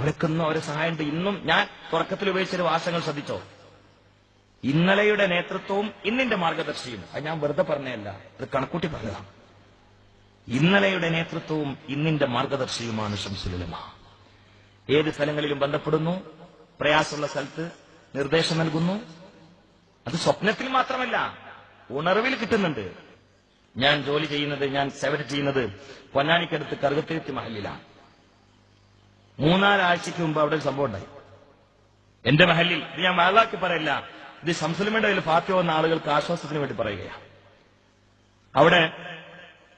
അവർക്കൊന്നും ഒരു സഹായമുണ്ട്. ഇന്നും ഞാൻ തുടക്കത്തിൽ ഉപയോഗിച്ചൊരു വാസങ്ങൾ ശ്രദ്ധിച്ചോ, ഇന്നലെയുടെ നേതൃത്വവും ഇന്നിന്റെ മാർഗദർശിയും. അത് ഞാൻ വെറുതെ പറഞ്ഞതല്ല, അത് കണക്കൂട്ടി പറഞ്ഞതാണ്. ഇന്നലെയുടെ നേതൃത്വവും ഇന്നിന്റെ മാർഗദർശിയുമാണ് ശംസുൽ ഉലമ. ഏത് സ്ഥലങ്ങളിലും ബന്ധപ്പെടുന്നു, പ്രയാസമുള്ള സ്ഥലത്ത് നിർദ്ദേശം നൽകുന്നു. അത് സ്വപ്നത്തിൽ മാത്രമല്ല, ഉണർവിൽ കിട്ടുന്നുണ്ട്. ഞാൻ ജോലി ചെയ്യുന്നത്, ഞാൻ സേവനം ചെയ്യുന്നത് പൊന്നാനിക്കടുത്ത് കറുകത്തിരുത്തി മഹലിലാണ്. 3-4 ആഴ്ചയ്ക്ക് മുമ്പ് അവിടെ ഒരു സംഭവം ഉണ്ടായി എന്റെ മഹലിൽ. ഇത് ഞാൻ വാളാക്കി പറയില്ല, ഇത് ശംസുലുമയുടെ കയ്യിൽ ഫാത്തി വന്ന ആളുകൾക്ക് ആശ്വാസത്തിന് വേണ്ടി പറയുകയാണ്. അവിടെ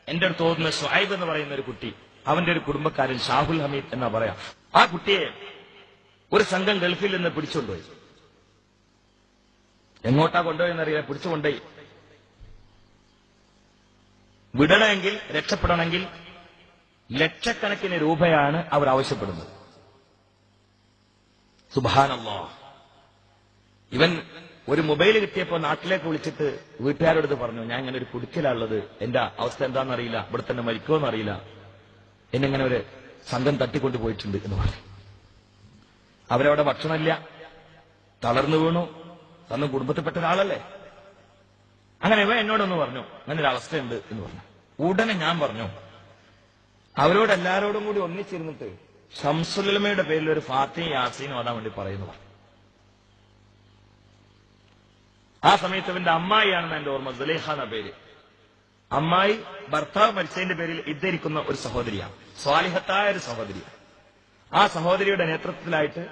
എന്റെ അടുത്ത് തോന്നുന്ന ഷുഐബ് എന്ന് പറയുന്ന ഒരു കുട്ടി, അവന്റെ ഒരു കുടുംബക്കാരൻ ഷാഹുൽ ഹമീദ് എന്നാ പറയാം. ആ കുട്ടിയെ ഒരു സംഘം ഗൾഫിൽ നിന്ന് പിടിച്ചുകൊണ്ടുപോയി. എങ്ങോട്ടാ കൊണ്ടുപോയെന്നറിയില്ല, പിടിച്ചുകൊണ്ടുപോയി. വിടണമെങ്കിൽ, രക്ഷപ്പെടണമെങ്കിൽ ലക്ഷക്കണക്കിന് രൂപയാണ് അവർ ആവശ്യപ്പെടുന്നത്. സുബ്ഹാനല്ലാഹ്. ഇവൻ ഒരു മൊബൈൽ കിട്ടിയപ്പോ നാട്ടിലേക്ക് വിളിച്ചിട്ട് വീട്ടുകാരോട് പറഞ്ഞു, ഞാൻ ഇങ്ങനെ ഒരു കുടിക്കലുള്ളത്, എന്റെ അവസ്ഥ എന്താണെന്നറിയില്ല, ഇവിടെ തന്നെ മരിക്കുമോന്നറിയില്ല, എന്നെങ്ങനെ ഒരു സംഘം തട്ടിക്കൊണ്ടു പോയിട്ടുണ്ട് എന്ന് പറഞ്ഞു. അവരവിടെ ഭക്ഷണമില്ല, തളർന്നു വീണു. തന്നും കുടുംബത്തിൽപ്പെട്ട ഒരാളല്ലേ. അങ്ങനെ ഇവ എന്നോടൊന്ന് പറഞ്ഞു, അങ്ങനെ ഒരു അവസ്ഥയുണ്ട് എന്ന് പറഞ്ഞു. ഉടനെ ഞാൻ പറഞ്ഞു, അവരോടെല്ലാരോടും കൂടി ഒന്നിച്ചിരുന്നിട്ട് ശംസുൽ ഉലമയുടെ പേരിൽ ഒരു ഫാത്തിഹയും യാസീനും ഓതാൻ വേണ്ടി പറയുന്നു. ആ സമയത്ത് ഇവന്റെ അമ്മായിയാണെന്ന് എന്റെ ഓർമ്മ, സുലൈഖ എന്ന പേര്. അമ്മായി ഭർത്താവ് മരിച്ചതിന്റെ പേരിൽ ഇദ്ധരിക്കുന്ന ഒരു സഹോദരിയാണ്, സ്വാലിഹത്തായ ഒരു സഹോദരിയാണ്. ആ സഹോദരിയുടെ നേതൃത്വത്തിലായിട്ട്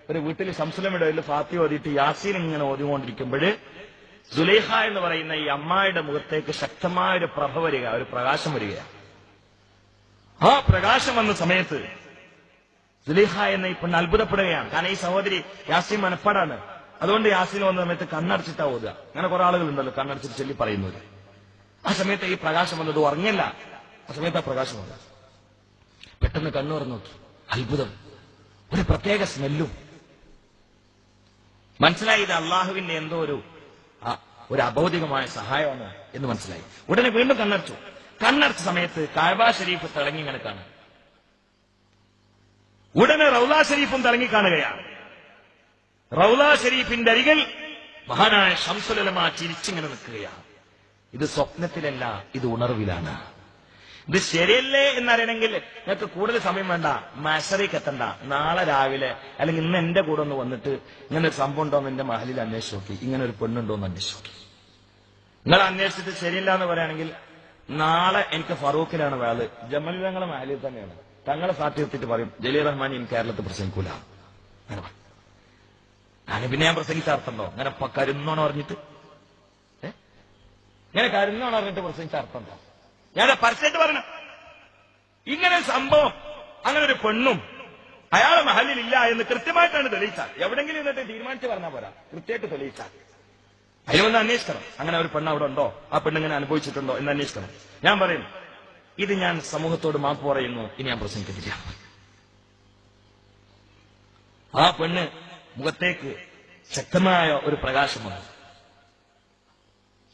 ഒരു വീട്ടിൽ ശംസുൽ ഉലമയുടെ പേരിൽ ഫാത്തിഹ ഓതിയിട്ട് യാസീൻ ഇങ്ങനെ ഓതിക്കൊണ്ടിരിക്കുമ്പോൾ സുലൈഖ എന്ന് പറയുന്ന ഈ അമ്മായിയുടെ മുഖത്തേക്ക് ശക്തമായ ഒരു പ്രഭ വരിക, ഒരു പ്രകാശം വരികയാണ്. ആ പ്രകാശം വന്ന സമയത്ത് സുലൈഖ എന്ന ഈ പെണ്ണ് അത്ഭുതപ്പെടുകയാണ്. കാരണം ഈ സഹോദരി യാസീൻ മനപ്പാടാണ്. അതുകൊണ്ട് യാസീൻ വന്ന സമയത്ത് കണ്ണടച്ചിട്ടാ ഓതുക. അങ്ങനെ കുറെ ആളുകളുണ്ടല്ലോ കണ്ണടച്ചിട്ട് ചൊല്ലി പറയുന്നത്. ആ സമയത്ത് ഈ പ്രകാശം വന്നത് ഉറങ്ങില്ല. ആ സമയത്ത് ആ പ്രകാശം വന്നത് പെട്ടെന്ന് കണ്ണു തുറന്നു നോക്കി. അത്ഭുതം, ഒരു പ്രത്യേക സ്മെല്ലും. മനസ്സിലായി ഇത് അള്ളാഹുവിന്റെ എന്തോ ഒരു അബൗദികമായ സഹായമാണ് എന്ന് മനസ്സിലായി. ഉടനെ വീണ്ടും കണ്ണടച്ചു. കണ്ണടച്ച സമയത്ത് കഅബ ഷരീഫ് തിളങ്ങി ഇങ്ങനെ കാണും. ഉടനെ റൗള ഷരീഫും തിളങ്ങി കാണുകയാണ്. റൗള ഷരീഫിന്റെ അരികിൽ മഹാനായ ശംസുൽ ഉലമ ചിരിച്ചിങ്ങനെ നിൽക്കുകയാണ്. ഇത് സ്വപ്നത്തിലല്ല, ഇത് ഉണർവിലാണ്. ഇത് ശരിയല്ലേ എന്നറിയണമെങ്കിൽ നിങ്ങൾക്ക് കൂടുതൽ സമയം വേണ്ട, മഅ്ശറിക്ക് എത്തണ്ട. നാളെ രാവിലെ അല്ലെങ്കിൽ ഇന്ന് എന്റെ കൂടെ ഒന്ന് വന്നിട്ട് ഇങ്ങനെ ഒരു സംഭവം ഉണ്ടോ എന്ന് എന്റെ മഹലിൽ അന്വേഷിച്ച് നോക്കി, ഇങ്ങനെ ഒരു പെണ്ണുണ്ടോ എന്ന് അന്വേഷിച്ച് നോക്കി. നിങ്ങൾ അന്വേഷിച്ചിട്ട് ശരിയില്ല എന്ന് പറയുകയാണെങ്കിൽ നാളെ എനിക്ക് ഫറൂഖിലാണ് വേള്, ജമൽ തങ്ങളെ മഹലിൽ തന്നെയാണ്, തങ്ങളെ സാക്ഷി നിർത്തിയിട്ട് പറയും ജലീൽ റഹ്മാൻ ഇൻ കേരളത്തിൽ പ്രസംഗിക്കൂല. അങ്ങനെ പിന്നെ ഞാൻ പ്രസംഗിച്ച അർത്ഥമുണ്ടോ? അങ്ങനെ കരുന്നോണം പറഞ്ഞിട്ട് ഇങ്ങനെ കരുന്നോണം പറഞ്ഞിട്ട് പ്രസംഗിച്ച അർത്ഥമുണ്ടോ? ഞാൻ പരസ്യമായിട്ട് പറഞ്ഞു, ഇങ്ങനെ ഒരു സംഭവം, അങ്ങനെ ഒരു പെണ്ണും അയാളെ മഹലിലില്ല എന്ന് കൃത്യമായിട്ടാണ് തെളിയിച്ചാൽ, എവിടെങ്കിലും എന്നിട്ട് തീരുമാനിച്ച് പറഞ്ഞാൽ പോരാ, കൃത്യമായിട്ട് തെളിയിച്ചാൽ അതിന് വന്ന് അന്വേഷിക്കണം. അങ്ങനെ ഒരു പെണ്ണ് അവിടെ ഉണ്ടോ, ആ പെണ്ണിങ്ങനെ അനുഭവിച്ചിട്ടുണ്ടോ എന്ന് അന്വേഷിക്കണം. ഞാൻ പറയും, ഇത് ഞാൻ സമൂഹത്തോട് മാപ്പ് പറയുന്നു, ഇനി ഞാൻ പ്രസംഗിക്കുന്നില്ല. ആ പെണ്ണ് മുഖത്തേക്ക് ശക്തമായ ഒരു പ്രകാശം വന്നു.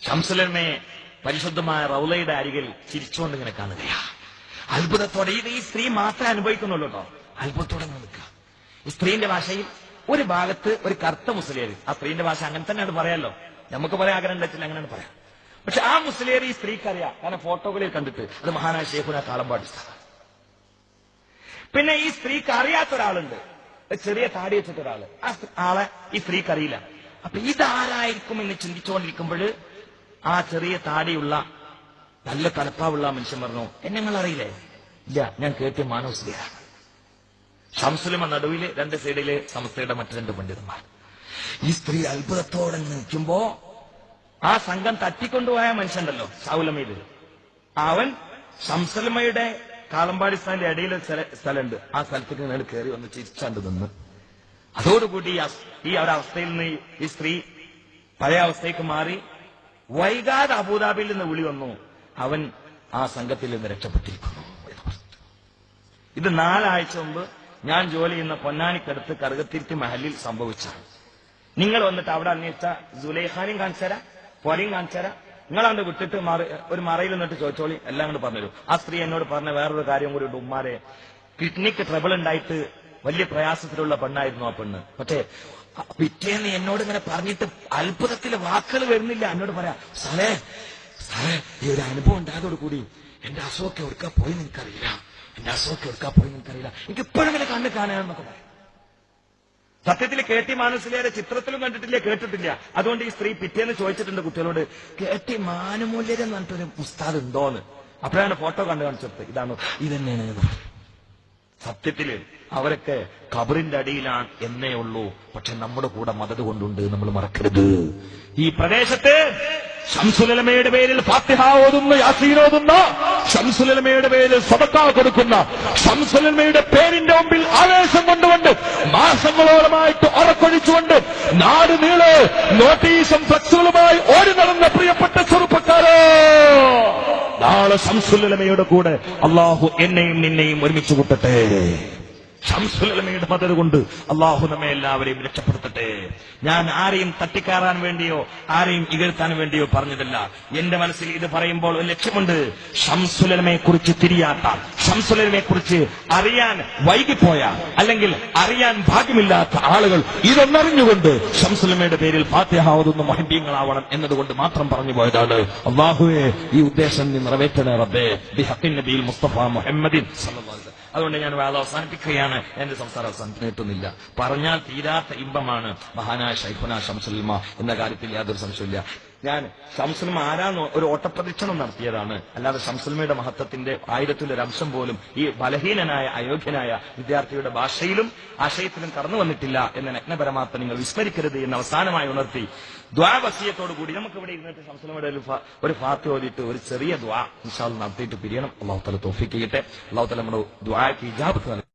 ശംസുൽ ഉലമയെ പരിശുദ്ധമായ റൗളയുടെ അരികിൽ ചിരിച്ചുകൊണ്ട് ഇങ്ങനെ കാണുകയാ. അത്ഭുതത്തോടെ. ഇത് ഈ സ്ത്രീ മാത്രമേ അനുഭവിക്കുന്നുള്ളൂ കേട്ടോ. അത്ഭുതത്തോടെ നിൽക്കുക. ഈ സ്ത്രീന്റെ ഭാഷയിൽ ഒരു ഭാഗത്ത് ഒരു കറുത്ത മുസ്ലിയർ, ആ സ്ത്രീന്റെ ഭാഷ അങ്ങനെ തന്നെയാണ് പറയാമല്ലോ, നമുക്ക് പറയാൻ ആഗ്രഹം ഉണ്ടെങ്കിൽ അങ്ങനെയാണ് പറയാം. പക്ഷെ ആ മുസ്ലിയർ ഈ സ്ത്രീക്കറിയാം, കാരണം ഫോട്ടോകളിൽ കണ്ടിട്ട് അത് മഹാനായ ശൈഖുനാ കാളമ്പാടി ഉസ്താദ്. പിന്നെ ഈ സ്ത്രീക്ക് അറിയാത്ത ഒരാളുണ്ട്, ചെറിയ താടി വെച്ചിട്ട് ഒരാള്. ആ ആളെ ഈ സ്ത്രീക്ക് അറിയില്ല. അപ്പൊ ഇതാരായിരിക്കും എന്ന് ചിന്തിച്ചുകൊണ്ടിരിക്കുമ്പോൾ ആ ചെറിയ താടിയുള്ള നല്ല തലപ്പാവുള്ള മനുഷ്യൻ പറഞ്ഞു, എന്നെ നിങ്ങൾ അറിയില്ലേ? ഇല്ല, ഞാൻ കേട്ടിയ മാനവസ്ലിയാണ്. ശംസുൽ ഉലമ നടുവില്, രണ്ട് സൈഡില് സമസ്തയുടെ മറ്റു 2 പണ്ഡിതന്മാർ. ഈ സ്ത്രീ അത്ഭുതത്തോടെ നിൽക്കുമ്പോ ആ സംഘം തട്ടിക്കൊണ്ടുപോയ മനുഷ്യണ്ടല്ലോ ഷാഹുൽ ഹമീദ്, അവൻ ശംസുൽ ഉലമയുടെ കാളമ്പാടി സ്ഥാനിന്റെ ഇടയിൽ സ്ഥലമുണ്ട്, ആ സ്ഥലത്തേക്ക് നിങ്ങൾ കയറി വന്ന് ചിരിച്ചാണ്ട് നിന്ന്. അതോടുകൂടി ഈ ഒരവസ്ഥയിൽ നിന്ന് ഈ സ്ത്രീ പഴയ അവസ്ഥയ്ക്ക് മാറി. വൈകാതെ അബൂദാബിയിൽ നിന്ന് വിളി വന്നു, അവൻ ആ സംഘത്തിൽ നിന്ന് രക്ഷപ്പെട്ടിരിക്കുന്നു. ഇത് 4 ആഴ്ച മുമ്പ് ഞാൻ ജോലി ചെയ്യുന്ന പൊന്നാനിക്കടുത്ത് കറുകത്തിരുത്തി മഹലിൽ സംഭവിച്ചാണ്. നിങ്ങൾ വന്നിട്ട് അവിടെ അന്വേഷിച്ച സുലൈഖാനെയും കാണിച്ചുതരാം, പൊരയും കാണിച്ചുതരാം. നിങ്ങളാണ്ട് വിട്ടിട്ട് ഒരു മറയിൽ നിന്നിട്ട് ചോദിച്ചോളി, എല്ലാം കൊണ്ട് പറഞ്ഞുതരും. ആ സ്ത്രീ എന്നോട് പറഞ്ഞ വേറൊരു കാര്യം കൂടി ഉണ്ട്. ഉമ്മാരെ കിഡ്നിക്ക് ട്രബിൾ ഉണ്ടായിട്ട് വലിയ പ്രയാസത്തിലുള്ള പെണ്ണായിരുന്നു ആ പെണ്ണ്. പക്ഷേ പിറ്റേന്ന് എന്നോട് ഇങ്ങനെ പറഞ്ഞിട്ട് അത്ഭുതത്തിലെ വാക്കുകൾ വരുന്നില്ല. എന്നോട് പറയാ, സാറേ ഈ ഒരു അനുഭവം ഉണ്ടായതോടുകൂടി എന്റെ അസുഖമൊക്കെ എവിടുക്കാ പോയി നിനക്കറിയില്ല, എനിക്ക് ഇപ്പോഴും ഇങ്ങനെ കണ്ണ് കാണുകയെന്നൊക്കെ പറയാം. സത്യത്തിൽ KT മാനുസിലേറെ ചിത്രത്തിലും കണ്ടിട്ടില്ല, കേട്ടിട്ടില്ല. അതുകൊണ്ട് ഈ സ്ത്രീ പിറ്റേന്ന് ചോദിച്ചിട്ടുണ്ട് കുട്ടികളോട്, KT മാനുമൂല്യർ എന്ന് പറഞ്ഞിട്ടൊരു ഉസ്താദ് ഉണ്ടോന്ന്. അപ്പോഴാണ് ഫോട്ടോ കണ്ടു കാണിച്ചത്. ഇതന്നെയാണ്. സത്യത്തില് അവരൊക്കെ ഖബറിന്റെ അടിയിലാണ് എന്നേ ഉള്ളൂ. പക്ഷെ നമ്മുടെ കൂടെ മദത് കൊണ്ടുണ്ട്, നമ്മൾ മറക്കരുത്. ഈ പ്രദേശത്ത് ശംസുലമയുടെ പേരിൽ ഫാത്തിഹ ഓതുന്ന, യാസീൻ ഓതുന്ന, ശംസുലമയുടെ പേരിൽ സദഖ കൊടുക്കുന്ന, ശംസുലമയുടെ പേരിന്റെ മുമ്പിൽ ആവേശം കൊണ്ടുകൊണ്ട് മാസങ്ങളോളമായിട്ട് ഉറക്കൊഴിച്ചുകൊണ്ട് നാട് നീളെ നോട്ടീസും ഫ്ലക്സുകളുമായി ഓടി നടന്ന പ്രിയപ്പെട്ട ചെറുപ്പക്കാരോ, നാളെ ശംസുലമയുടെ കൂടെ അള്ളാഹു എന്നെയും നിന്നെയും ഒരുമിച്ച് കൂട്ടട്ടെ. ശംസുലമയുടെ മദത് കൊണ്ട് അള്ളാഹു നമ്മെ എല്ലാവരെയും രക്ഷപ്പെടുത്തട്ടെ. ഞാൻ ആരെയും തട്ടിക്കയറാൻ വേണ്ടിയോ ആരെയും ഇകഴ്ത്താൻ വേണ്ടിയോ പറഞ്ഞതല്ല. എന്റെ മനസ്സിൽ ഇത് പറയുമ്പോൾ ഒരു ലക്ഷ്യമുണ്ട്. ശംസുലമയെ കുറിച്ച് തിരിയാത്ത, ശംസുലമയെ കുറിച്ച് അറിയാൻ വൈകിപ്പോയ, അല്ലെങ്കിൽ അറിയാൻ ഭാഗ്യമില്ലാത്ത ആളുകൾ ഇതൊന്നറിഞ്ഞുകൊണ്ട് ശംസുലമയുടെ പേരിൽ ഫാത്തിഹ ഓതുന്ന മുഹബ്ബീങ്ങളാവണം എന്നതുകൊണ്ട് മാത്രം പറഞ്ഞു പോയതാണ്. അള്ളാഹുവേ, ഈ ഉദ്ദേശം നീ നിറവേറ്റണേ റബ്ബേ, ബിഹഖിൻ നബിയിൽ മുസ്തഫ മുഹമ്മദിൻ സല്ലല്ലാഹു അലൈഹി വസല്ലം. അതുകൊണ്ട് ഞാൻ വാദം അവസാനിപ്പിക്കുകയാണ്. എന്റെ സംസാരം അവസാനിക്കുന്നില്ല. പറഞ്ഞാൽ തീരാത്ത ഇമ്പമാണ് മഹാനായ ശൈഖുനാ ശംസുൽമ എന്ന കാര്യത്തിൽ യാതൊരു സംശയമില്ല. ഞാൻ ശംസുൽമ ആരാന്ന് ഒരു ഓട്ടപ്രദക്ഷിണം നടത്തിയതാണ്. അല്ലാതെ ശംസുൽമയുടെ മഹത്വത്തിന്റെ 1000-ൽ അംശം പോലും ഈ ബലഹീനനായ അയോഗ്യനായ വിദ്യാർത്ഥിയുടെ ഭാഷയിലും ആശയത്തിലും കടന്നു വന്നിട്ടില്ല എന്ന നഗ്നപരമാർത്ഥം നിങ്ങൾ വിസ്മരിക്കരുത് എന്ന് അവസാനമായി ഉണർത്തി ദ്വാ വസിയത്തോടുകൂടി നമുക്ക് ഇവിടെ ഇരുന്നിട്ട് ശംസുൽമയുടെ ഒരു ഫാത്തിഹ ഓതിയിട്ട് ഒരു ചെറിയ ദ്വാ ഇൻഷാ അല്ലാഹ് നടത്തിയിട്ട് പിരിയണം. അല്ലാഹു തആല തൗഫീഖ് ചെയ്യട്ടെ. അല്ലാഹു തആല നമ്മുടെ ദ്വാക്ക് ഇജാബത്ത് നൽകട്ടെ.